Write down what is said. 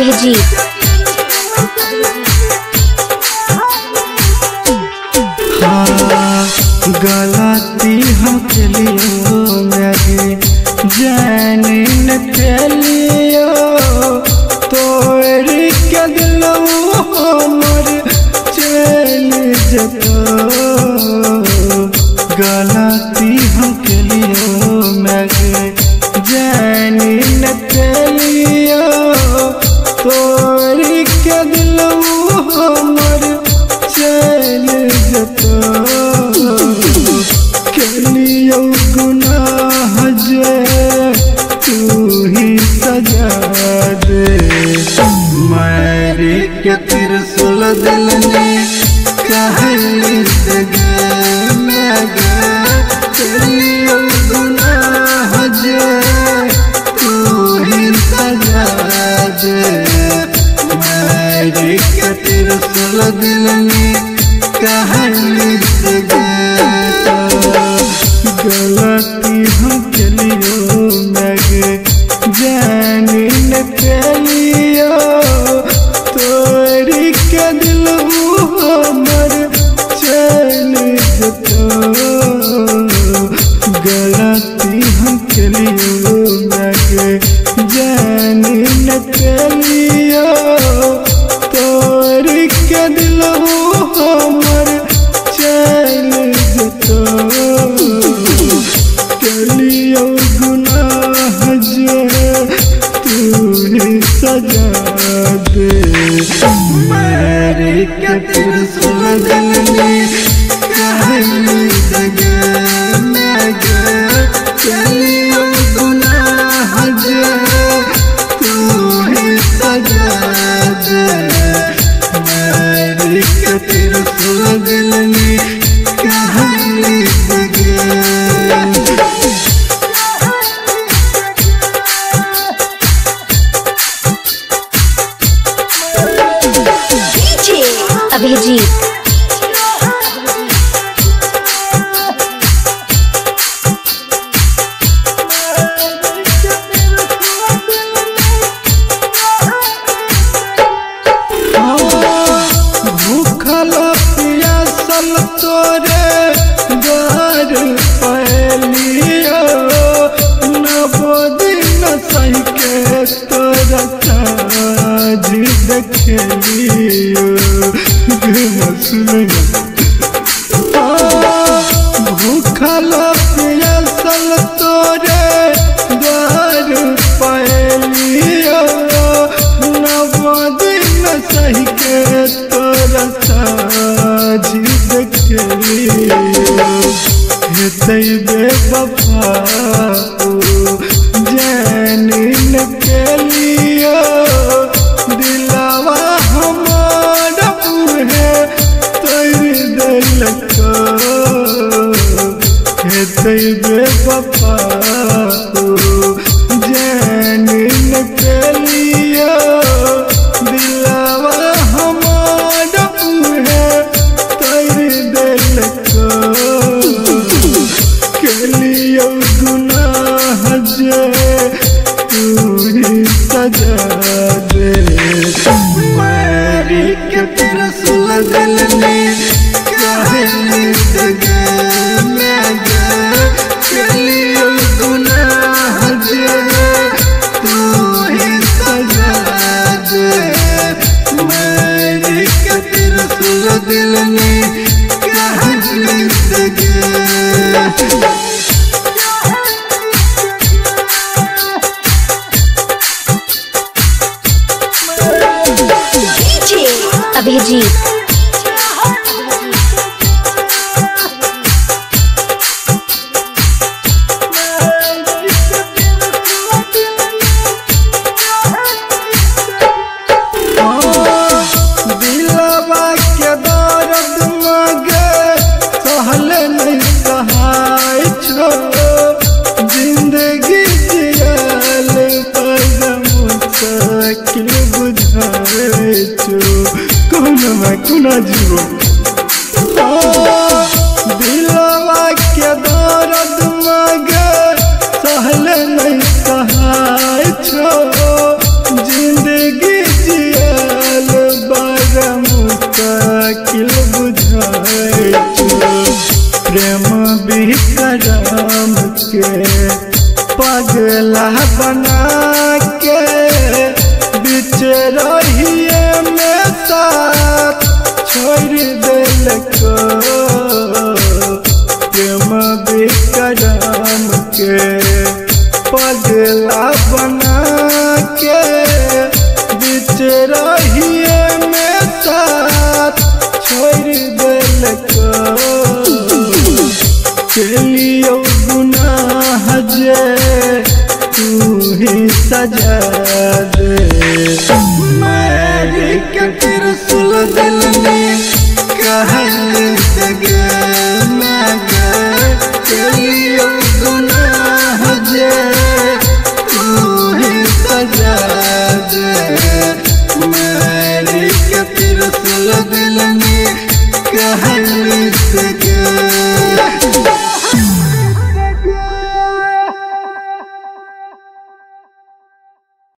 अभिजीत। गलती हम चलियो मेरी जान न चलियो तोड़ के दिलो हमर चल जतो। गलती हम चलियो मेरी जान न चलियो तोड़ के दिलो हमर चल जतो। कलियो गुनाह जे तू ही सजा दे मारी के त्रिशूल दिल ने कहली कलियो गुनाह जे तू ही सजा दे मारी के त्रिशूल दिल ने कहली गलती हम चलियो मगे जान न चलियो तोड़ के दिल हमर चल जतो। गलती हम चलियो मगे जान न चलियो तोड़ के दिल हमर चल जतो। कलियो गुनाह जे तू ही सजा दे मारी के त्रिशूल दिल ने कहली कलियो गुनाह जे तू ही सजा दे मारी के त्रिशूल दिल ने कहली अभिजीत। भूखल प्यासल तोरे घर पलियो नबो दिन सही के तोरा काज देखलियो। भूखल प्यासल तोरे घर पलियो नबो दिन सही के तोरा काज देखलियो। हेतै बेवफा जान न केलियो दिलवा हमार उहे तोड़ देलको। हेतै बेवफा जान न केलियो दिलवा हमार उहे तोड़ देलको। कलियो गुनाह जे तू ही सजा दे मारी के त्रिशूल दिल ने कहली कलियो गुनाह जे तू ही सजा दे मारी के त्रिशूल दिल ने कहली अभिजीत। दिलवा के दर्द मुश्किल बुझाई प्रेम विक्रम के पगला बना के बीच रहिए में साथ छोड़ दिलको प्रेम विक्रम के पगला बना के बीच रहिए में साथ छोड़ दिलको चलियो गुनाह जे तू ही सजा दे मेरे के त्रिशूल दिल में